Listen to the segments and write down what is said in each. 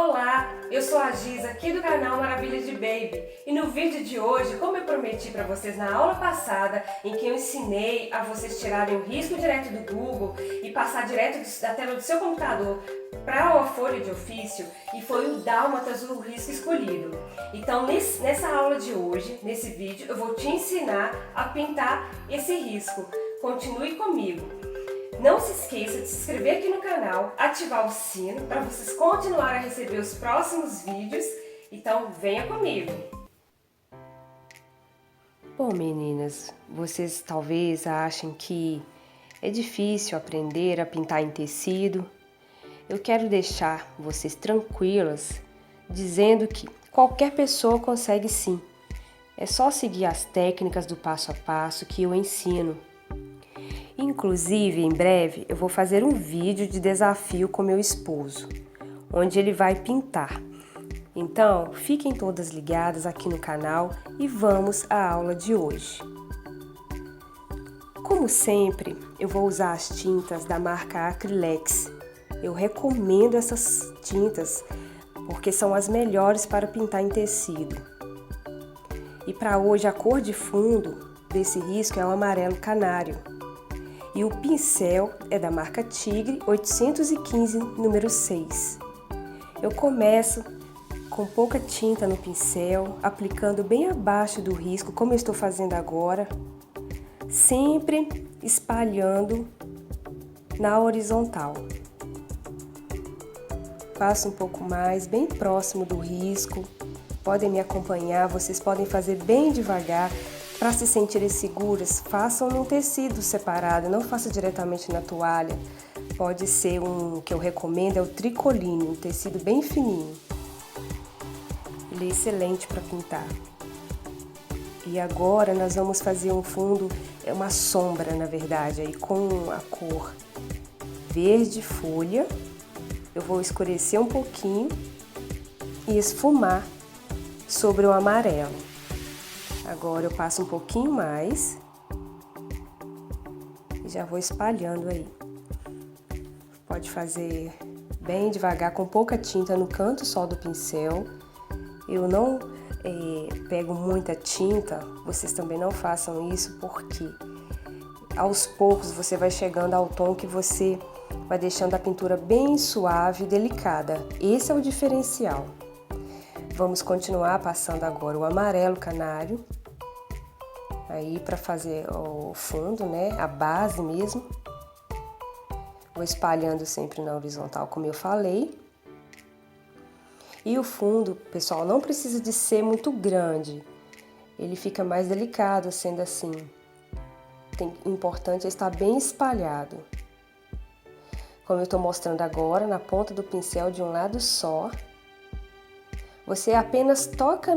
Olá, eu sou a Giz aqui do canal Maravilha de Baby e no vídeo de hoje, como eu prometi para vocês na aula passada, em que eu ensinei a vocês tirarem o risco direto do Google e passar direto da tela do seu computador para uma folha de ofício, e foi o Dálmatas o risco escolhido. Então nessa aula de hoje, nesse vídeo, eu vou te ensinar a pintar esse risco. Continue comigo. Não se esqueça de se inscrever aqui no canal, ativar o sino para vocês continuarem a receber os próximos vídeos. Então venha comigo! Bom, meninas, vocês talvez achem que é difícil aprender a pintar em tecido. Eu quero deixar vocês tranquilas dizendo que qualquer pessoa consegue sim. É só seguir as técnicas do passo a passo que eu ensino. Inclusive, em breve, eu vou fazer um vídeo de desafio com meu esposo, onde ele vai pintar. Então, fiquem todas ligadas aqui no canal e vamos à aula de hoje. Como sempre, eu vou usar as tintas da marca Acrylex. Eu recomendo essas tintas porque são as melhores para pintar em tecido. E para hoje, a cor de fundo desse risco é o amarelo canário. E o pincel é da marca Tigre 815, número 6. Eu começo com pouca tinta no pincel, aplicando bem abaixo do risco, como eu estou fazendo agora, sempre espalhando na horizontal. Passo um pouco mais, bem próximo do risco. Podem me acompanhar, vocês podem fazer bem devagar. Para se sentirem seguras, façam num tecido separado, não faça diretamente na toalha. Pode ser que eu recomendo, é o tricoline, um tecido bem fininho. Ele é excelente para pintar. E agora nós vamos fazer um fundo, uma sombra na verdade, aí com a cor verde folha. Eu vou escurecer um pouquinho e esfumar sobre o amarelo. Agora eu passo um pouquinho mais e já vou espalhando aí. Pode fazer bem devagar, com pouca tinta no canto só do pincel. Eu não pego muita tinta, vocês também não façam isso, porque aos poucos você vai chegando ao tom que você vai deixando a pintura bem suave e delicada. Esse é o diferencial. Vamos continuar passando agora o amarelo canário, aí para fazer o fundo, né, a base mesmo. Vou espalhando sempre na horizontal, como eu falei. E o fundo, pessoal, não precisa de ser muito grande. Ele fica mais delicado sendo assim. O importante é estar bem espalhado. Como eu estou mostrando agora, na ponta do pincel de um lado só. Você apenas toca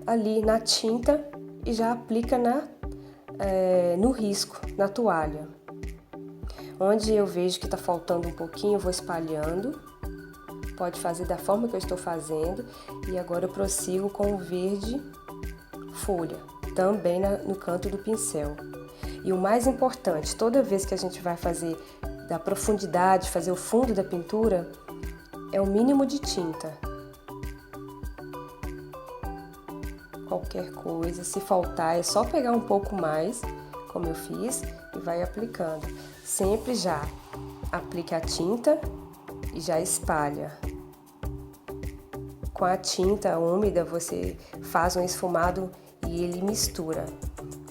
ali na tinta e já aplica no risco, na toalha. Onde eu vejo que está faltando um pouquinho, eu vou espalhando. Pode fazer da forma que eu estou fazendo. E agora eu prossigo com o verde folha, também no canto do pincel. E o mais importante, toda vez que a gente vai fazer da profundidade, fazer o fundo da pintura, é o mínimo de tinta. Qualquer coisa, se faltar, é só pegar um pouco mais, como eu fiz, e vai aplicando. Sempre já aplique a tinta e já espalha. Com a tinta úmida, você faz um esfumado e ele mistura.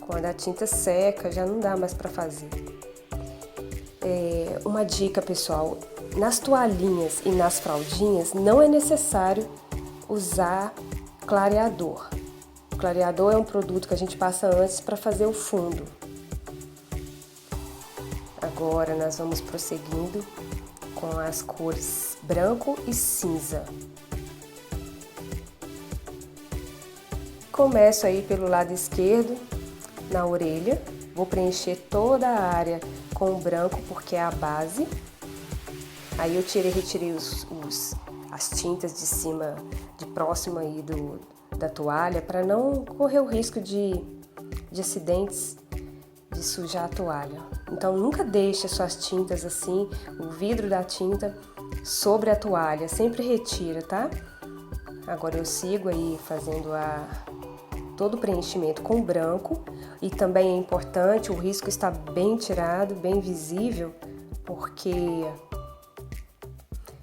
Quando a tinta seca, já não dá mais para fazer. Uma dica, pessoal, nas toalhinhas e nas fraldinhas, não é necessário usar clareador. O clareador é um produto que a gente passa antes para fazer o fundo. Agora nós vamos prosseguindo com as cores branco e cinza. Começo aí pelo lado esquerdo, na orelha. Vou preencher toda a área com o branco porque é a base. Aí eu retirei as tintas de cima, de próximo aí da toalha, para não correr o risco de acidentes, de sujar a toalha. Então nunca deixe as suas tintas assim, o vidro da tinta sobre a toalha, sempre retira, tá? Agora eu sigo aí fazendo todo o preenchimento com branco, e também é importante o risco estar bem tirado, bem visível, porque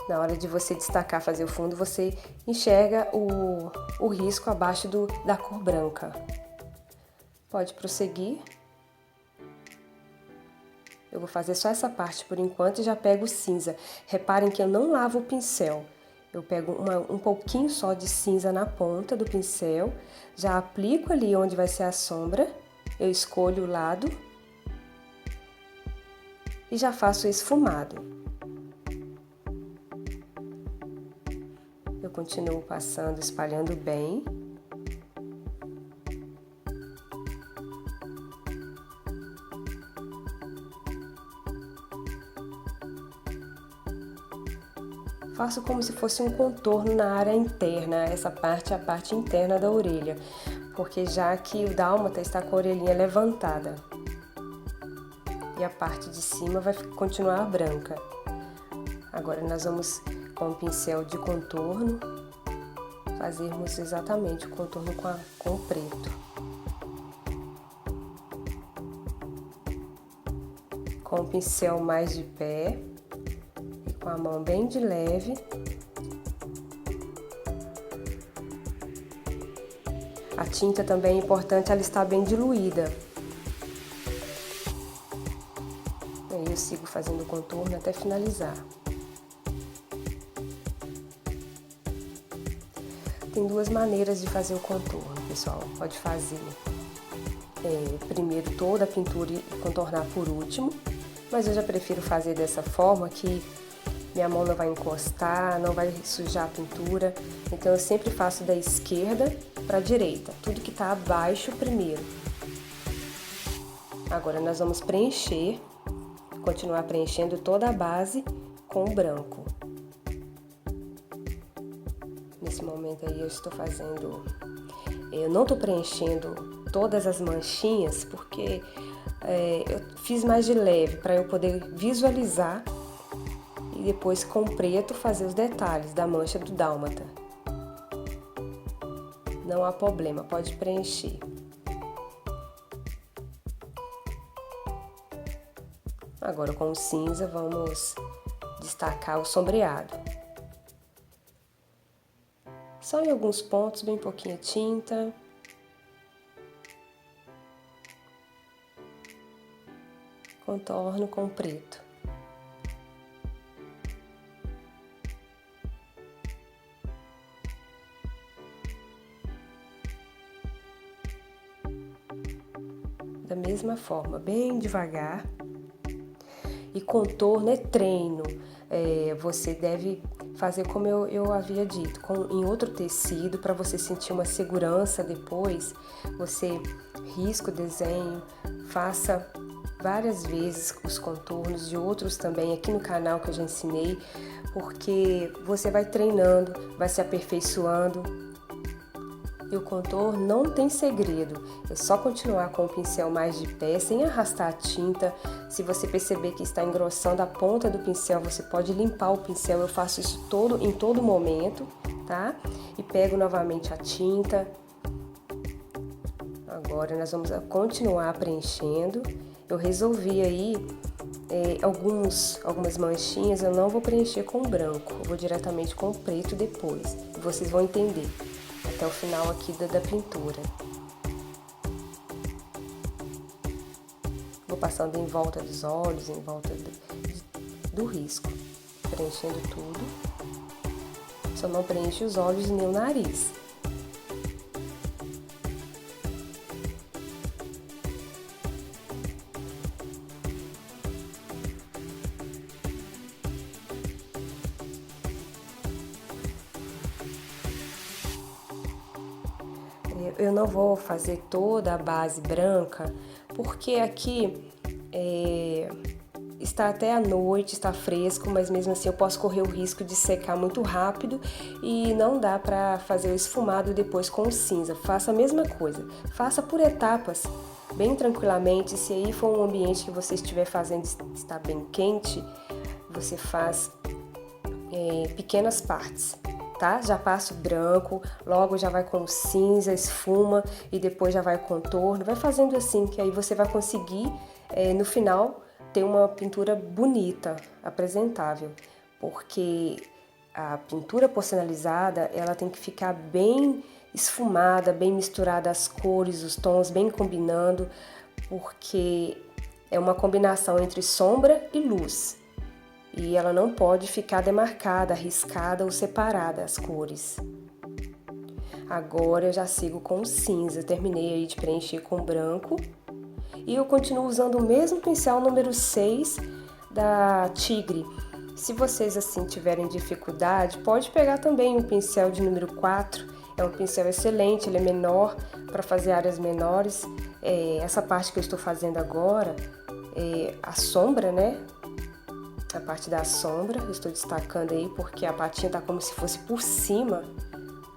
na hora de você destacar, fazer o fundo, você enxerga o risco abaixo da cor branca. Pode prosseguir. Eu vou fazer só essa parte por enquanto e já pego o cinza. Reparem que eu não lavo o pincel. Eu pego um pouquinho só de cinza na ponta do pincel, já aplico ali onde vai ser a sombra, eu escolho o lado e já faço esfumado. Eu continuo passando, espalhando bem. Faço como se fosse um contorno na área interna, essa parte é a parte interna da orelha, porque já que o dálmata está com a orelhinha levantada e a parte de cima vai continuar branca. Agora nós vamos, com o pincel de contorno, fazermos exatamente o contorno com o preto. Com o pincel mais de pé, com a mão bem de leve, a tinta também é importante ela estar bem diluída. Aí eu sigo fazendo o contorno até finalizar. Tem duas maneiras de fazer o contorno, pessoal. Pode fazer primeiro toda a pintura e contornar por último, mas eu já prefiro fazer dessa forma que minha mão não vai encostar, não vai sujar a pintura, então eu sempre faço da esquerda para a direita, tudo que está abaixo primeiro. Agora nós vamos preencher, continuar preenchendo toda a base com o branco. Nesse momento aí eu estou fazendo, eu não estou preenchendo todas as manchinhas, porque eu fiz mais de leve para eu poder visualizar e depois com preto fazer os detalhes da mancha do dálmata. Não há problema, pode preencher. Agora com o cinza vamos destacar o sombreado. Só em alguns pontos, bem pouquinha tinta. Contorno com preto. Da mesma forma, bem devagar. E contorno é treino. Você deve fazer como eu havia dito, em outro tecido, para você sentir uma segurança depois. Você risca o desenho, faça várias vezes os contornos de outros também aqui no canal que eu já ensinei, porque você vai treinando, vai se aperfeiçoando. E o contorno não tem segredo, é só continuar com o pincel mais de pé, sem arrastar a tinta. Se você perceber que está engrossando a ponta do pincel, você pode limpar o pincel. Eu faço isso em todo momento, tá? E pego novamente a tinta. Agora nós vamos continuar preenchendo. Eu resolvi aí algumas manchinhas, eu não vou preencher com branco, eu vou diretamente com preto depois. E vocês vão entender até o final aqui da pintura. Vou passando em volta dos olhos, em volta do risco, preenchendo tudo. Só não preenche os olhos nem o nariz. Eu não vou fazer toda a base branca, porque aqui está até à noite, está fresco, mas mesmo assim eu posso correr o risco de secar muito rápido e não dá para fazer o esfumado depois com o cinza. Faça a mesma coisa, faça por etapas, bem tranquilamente. Se aí for um ambiente que você estiver fazendo está bem quente, você faz pequenas partes, tá? Já passo branco, logo já vai com cinza, esfuma e depois já vai contorno. Vai fazendo assim, que aí você vai conseguir, no final, ter uma pintura bonita, apresentável. Porque a pintura porcelanizada, ela tem que ficar bem esfumada, bem misturada as cores, os tons, bem combinando, porque é uma combinação entre sombra e luz. E ela não pode ficar demarcada, riscada ou separada as cores. Agora eu já sigo com o cinza, terminei aí de preencher com branco. E eu continuo usando o mesmo pincel número 6 da Tigre. Se vocês assim tiverem dificuldade, pode pegar também um pincel de número 4. É um pincel excelente, ele é menor para fazer áreas menores. Essa parte que eu estou fazendo agora, a sombra, né? A parte da sombra, eu estou destacando aí porque a patinha tá como se fosse por cima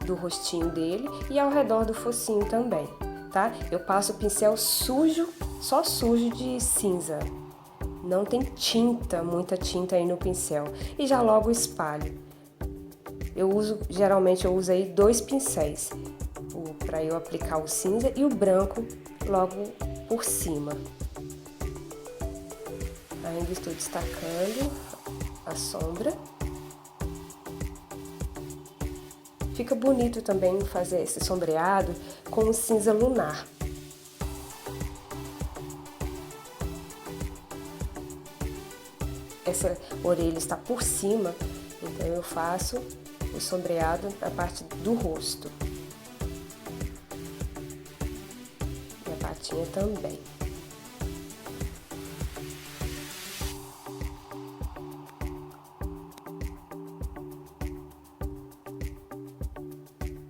do rostinho dele e ao redor do focinho também, tá? Eu passo o pincel sujo, só sujo de cinza. Não tem tinta, muita tinta aí no pincel. E já logo espalho. Geralmente eu uso aí 2 pincéis para eu aplicar o cinza e o branco logo por cima. Ainda estou destacando a sombra. Fica bonito também fazer esse sombreado com o cinza lunar. Essa orelha está por cima, então eu faço o sombreado na parte do rosto. E a patinha também.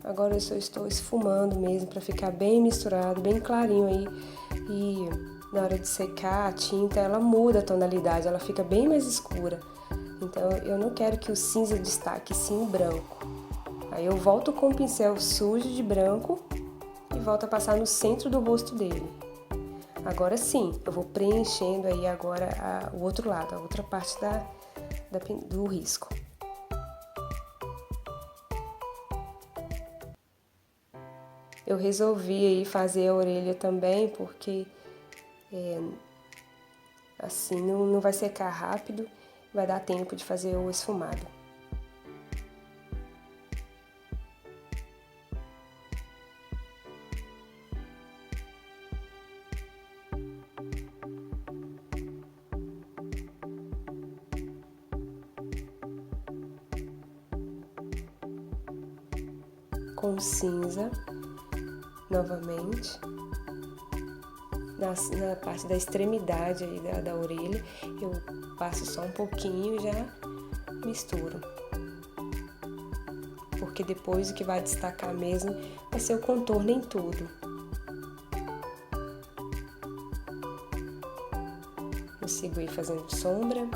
Agora eu só estou esfumando mesmo para ficar bem misturado, bem clarinho aí. E na hora de secar a tinta, ela muda a tonalidade, ela fica bem mais escura. Então eu não quero que o cinza destaque, sim o branco. Aí eu volto com o pincel sujo de branco e volto a passar no centro do rosto dele. Agora sim, eu vou preenchendo aí agora o outro lado, a outra parte do risco. Eu resolvi aí fazer a orelha também, porque assim não vai secar rápido, vai dar tempo de fazer o esfumado. Com cinza. Novamente, na parte da extremidade aí da orelha, eu passo só um pouquinho e já misturo. Porque depois o que vai destacar mesmo vai ser o contorno em tudo. Eu sigo aí fazendo sombra.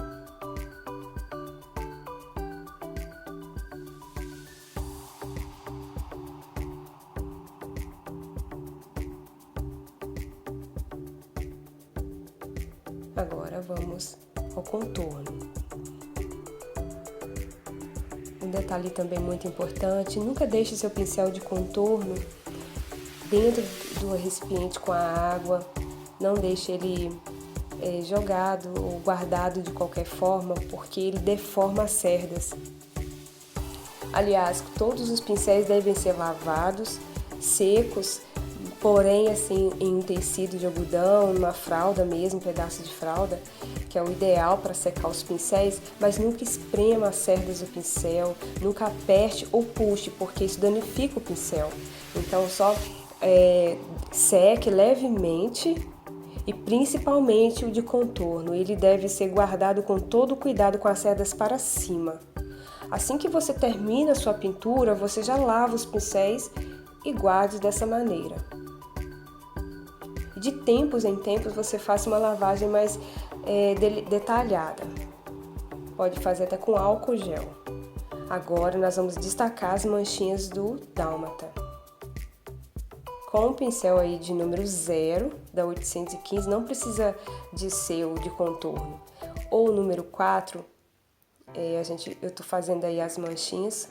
Agora vamos ao contorno. Um detalhe também muito importante, nunca deixe seu pincel de contorno dentro do recipiente com a água, não deixe ele jogado ou guardado de qualquer forma, porque ele deforma as cerdas. Aliás, todos os pincéis devem ser lavados, secos, porém assim em um tecido de algodão, numa fralda mesmo, um pedaço de fralda, que é o ideal para secar os pincéis, mas nunca esprema as cerdas do pincel, nunca aperte ou puxe, porque isso danifica o pincel. Então só seque levemente e principalmente o de contorno, ele deve ser guardado com todo cuidado com as cerdas para cima. Assim que você termina a sua pintura, você já lava os pincéis e guarde dessa maneira. De tempos em tempos você faça uma lavagem mais detalhada. Pode fazer até com álcool gel. Agora nós vamos destacar as manchinhas do dálmata. Com o pincel aí de número 0, da 815, não precisa de ser o de contorno. Ou o número 4, eu tô fazendo aí as manchinhas,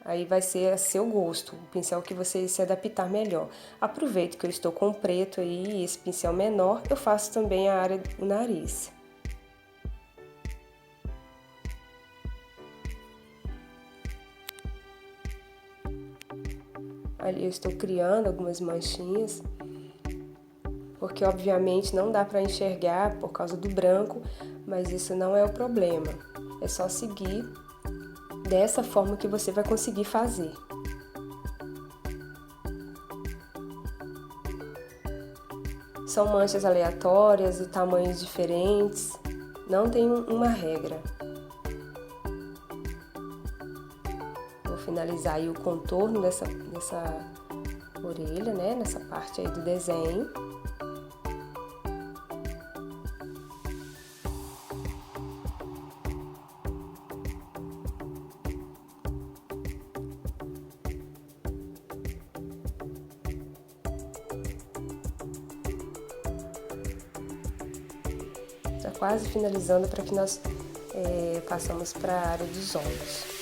aí vai ser a seu gosto, o pincel que você se adaptar melhor. Aproveito que eu estou com o preto aí, esse pincel menor, eu faço também a área do nariz. Ali eu estou criando algumas manchinhas, porque obviamente não dá para enxergar por causa do branco, mas isso não é o problema. É só seguir dessa forma que você vai conseguir fazer. São manchas aleatórias e tamanhos diferentes, não tem uma regra. Vou finalizar aí o contorno dessa orelha, né? Nessa parte aí do desenho. Tá quase finalizando para que nós passamos para a área dos olhos.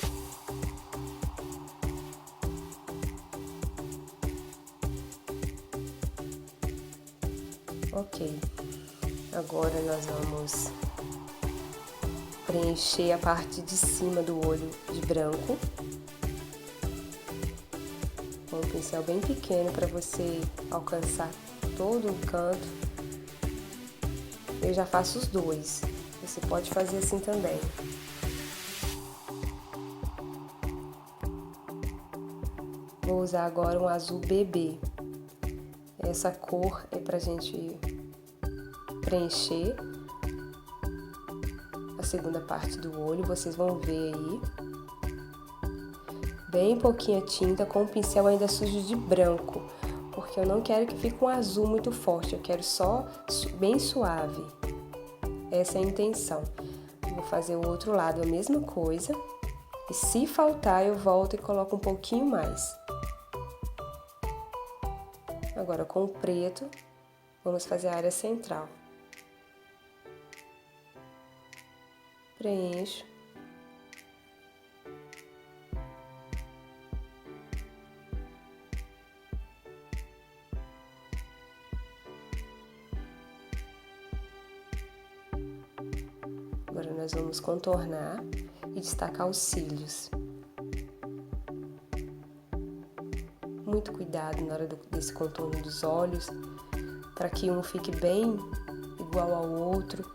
Ok, agora nós vamos preencher a parte de cima do olho de branco. Com um pincel bem pequeno para você alcançar todo o canto. Eu já faço os dois, você pode fazer assim também. Vou usar agora um azul bebê. Essa cor é pra gente preencher a segunda parte do olho, vocês vão ver aí. Bem pouquinha tinta, com o pincel ainda sujo de branco, porque eu não quero que fique um azul muito forte, eu quero só bem suave. Essa é a intenção. Vou fazer o outro lado a mesma coisa, e se faltar eu volto e coloco um pouquinho mais. Agora com o preto, vamos fazer a área central. Preencho. Agora nós vamos contornar e destacar os cílios. Muito cuidado na hora desse contorno dos olhos, para que um fique bem igual ao outro.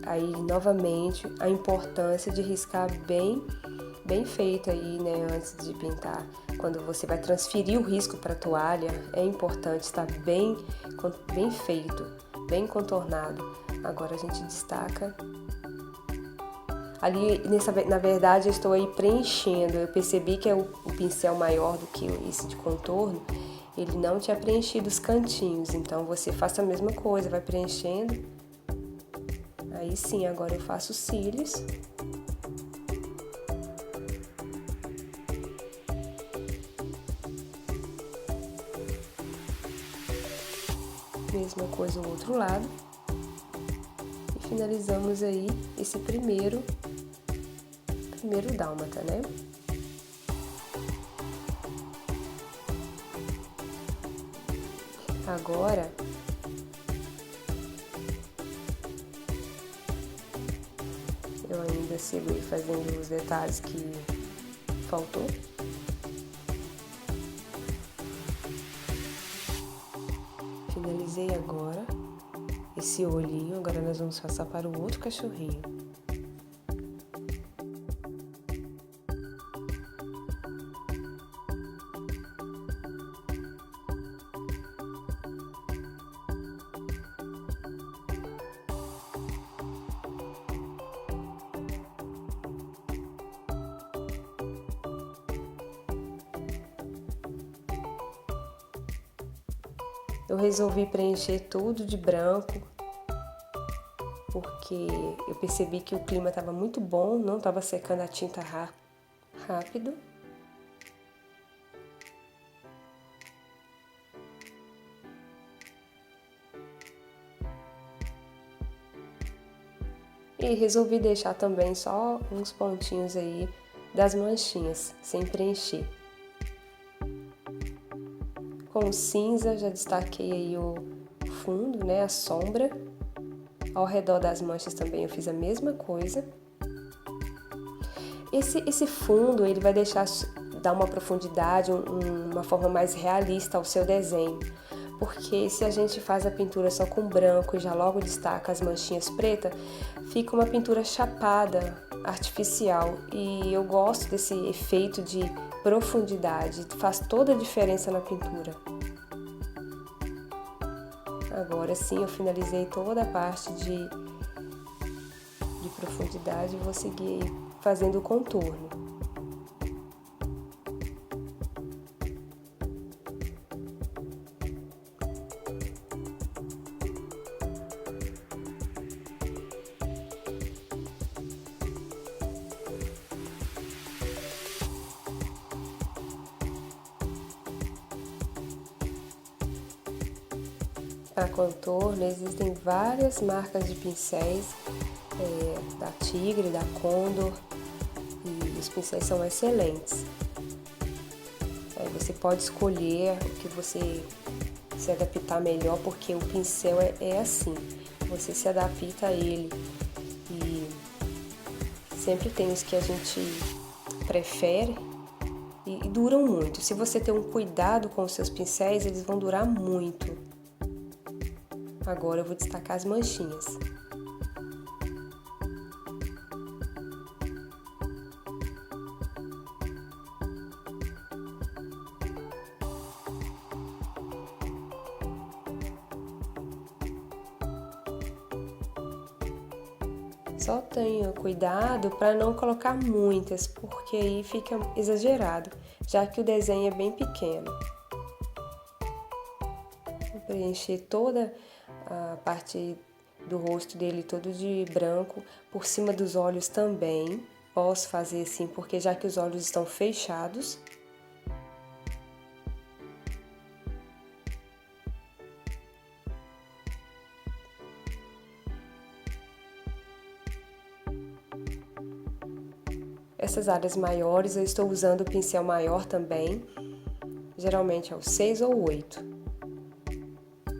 Aí, novamente, a importância de riscar bem feito aí, né, antes de pintar. Quando você vai transferir o risco para a toalha, é importante estar bem feito, bem contornado. Agora a gente destaca. Ali, na verdade, eu estou aí preenchendo. Eu percebi que é o pincel maior do que esse de contorno, ele não tinha preenchido os cantinhos. Então, você faça a mesma coisa, vai preenchendo. Aí sim, agora eu faço os cílios. Mesma coisa o outro lado. E finalizamos aí esse primeiro dálmata, né? Agora, eu ainda sigo aí fazendo os detalhes que faltou. Finalizei agora esse olhinho, agora nós vamos passar para o outro cachorrinho. Eu resolvi preencher tudo de branco, porque eu percebi que o clima estava muito bom, não estava secando a tinta rápido. E resolvi deixar também só uns pontinhos aí das manchinhas, sem preencher. Com o cinza já destaquei aí o fundo, né, a sombra. Ao redor das manchas também eu fiz a mesma coisa. Esse fundo ele vai dar uma profundidade, uma forma mais realista ao seu desenho. Porque se a gente faz a pintura só com branco e já logo destaca as manchinhas pretas, fica uma pintura chapada, artificial. E eu gosto desse efeito de profundidade, faz toda a diferença na pintura. Agora sim eu finalizei toda a parte de profundidade e vou seguir fazendo o contorno. Para contorno existem várias marcas de pincéis, da Tigre, da Condor, e os pincéis são excelentes. Aí você pode escolher o que você se adaptar melhor, porque o pincel é assim, você se adapta a ele e sempre tem os que a gente prefere e duram muito. Se você ter um cuidado com os seus pincéis, eles vão durar muito. Agora eu vou destacar as manchinhas. Só tenha cuidado para não colocar muitas, porque aí fica exagerado, já que o desenho é bem pequeno. Vou preencher toda a parte do rosto dele todo de branco, por cima dos olhos também. Posso fazer assim, porque já que os olhos estão fechados. Essas áreas maiores eu estou usando o pincel maior também, geralmente é o 6 ou 8.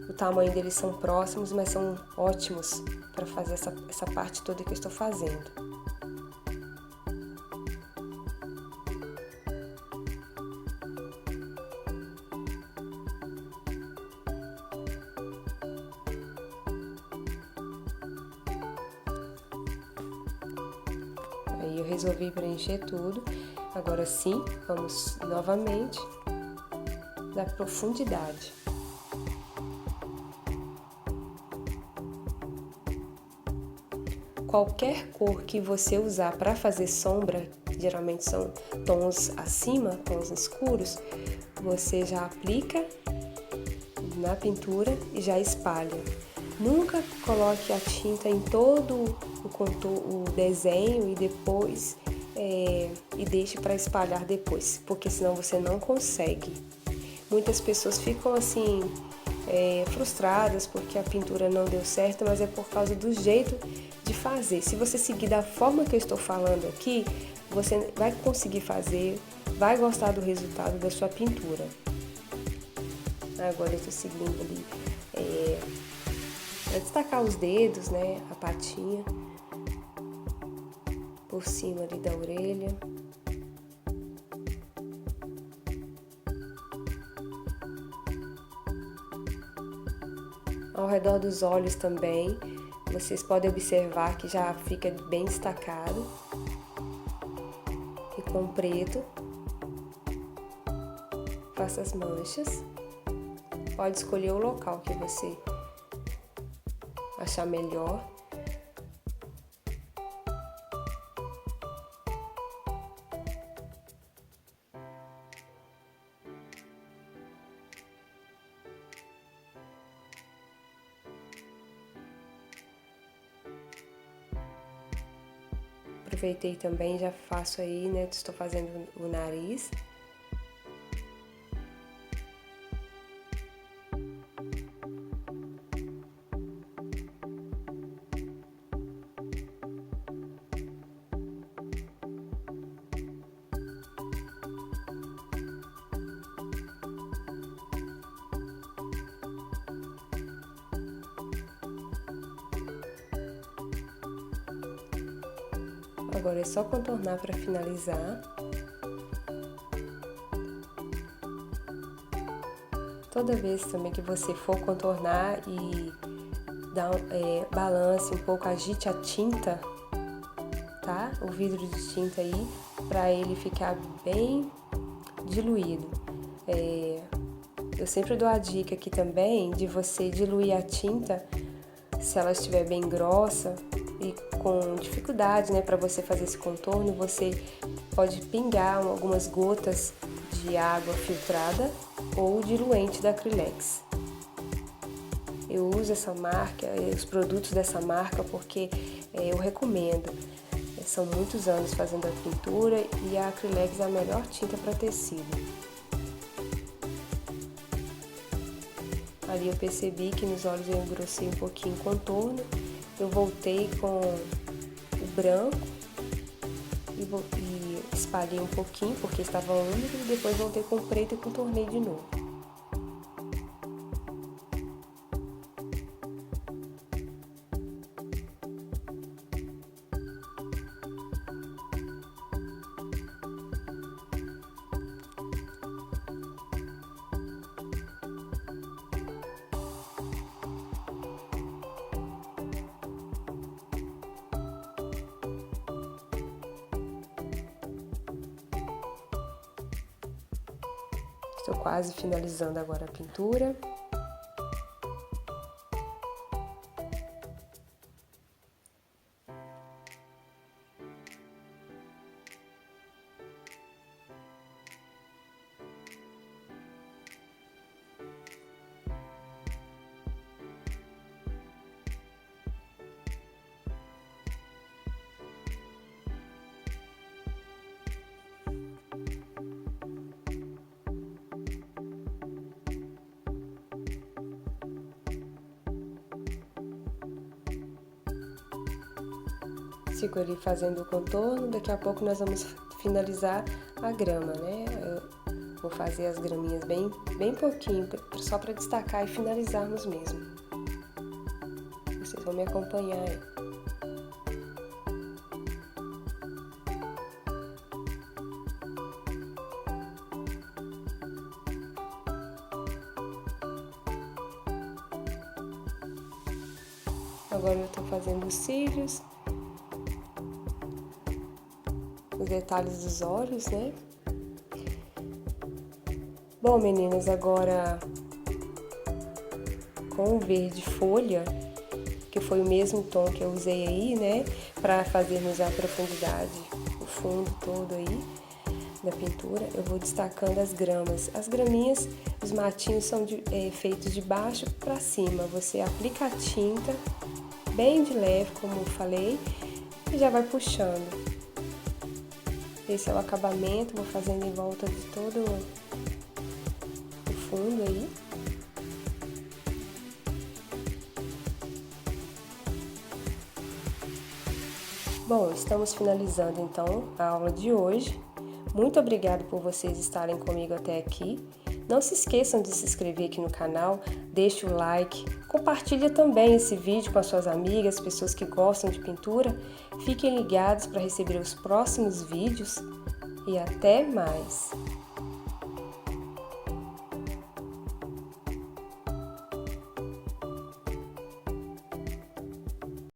O tamanho deles são próximos, mas são ótimos para fazer essa parte toda que eu estou fazendo. Aí eu resolvi preencher tudo. Agora sim, vamos novamente dar profundidade. Qualquer cor que você usar para fazer sombra, geralmente são tons acima, tons escuros, você já aplica na pintura e já espalha. Nunca coloque a tinta em todo o desenho e depois e deixe para espalhar depois, porque senão você não consegue. Muitas pessoas ficam assim frustradas porque a pintura não deu certo, mas é por causa do jeito de fazer. Se você seguir da forma que eu estou falando aqui, você vai conseguir fazer, vai gostar do resultado da sua pintura. Agora eu estou seguindo ali para destacar os dedos, né, a patinha por cima ali da orelha. Ao redor dos olhos também, vocês podem observar que já fica bem destacado. E com preto, faça as manchas. Pode escolher o local que você achar melhor. Aproveitei também, já faço aí, né? Estou fazendo o nariz. Agora é só contornar para finalizar. Toda vez também que você for contornar e balance um pouco, agite a tinta, tá? O vidro de tinta aí, para ele ficar bem diluído. Eu sempre dou a dica aqui também de você diluir a tinta, se ela estiver bem grossa e com dificuldade, né, para você fazer esse contorno, você pode pingar algumas gotas de água filtrada ou diluente da Acrylex. Eu uso essa marca, os produtos dessa marca, porque eu recomendo. São muitos anos fazendo a pintura e a Acrylex é a melhor tinta para tecido. Ali eu percebi que nos olhos eu engrossei um pouquinho o contorno. Eu voltei com o branco e espalhei um pouquinho porque estava úmido, e depois voltei com o preto e contornei de novo. Estou quase finalizando agora a pintura. Fico ali fazendo o contorno, daqui a pouco nós vamos finalizar a grama, né? Eu vou fazer as graminhas bem pouquinho, só para destacar e finalizarmos mesmo. Vocês vão me acompanhar aí. Agora eu tô fazendo os cílios, os detalhes dos olhos, né? Bom, meninas, agora com o verde folha, que foi o mesmo tom que eu usei aí, né? Pra fazermos a profundidade, o fundo todo aí da pintura, eu vou destacando as gramas. As graminhas, os matinhos são feitos de baixo pra cima. Você aplica a tinta bem de leve, como eu falei, e já vai puxando. Esse é o acabamento, vou fazendo em volta de todo o fundo aí. Bom, estamos finalizando então a aula de hoje. Muito obrigada por vocês estarem comigo até aqui. Não se esqueçam de se inscrever aqui no canal, deixe o like, compartilhe também esse vídeo com as suas amigas, pessoas que gostam de pintura. Fiquem ligados para receber os próximos vídeos e até mais!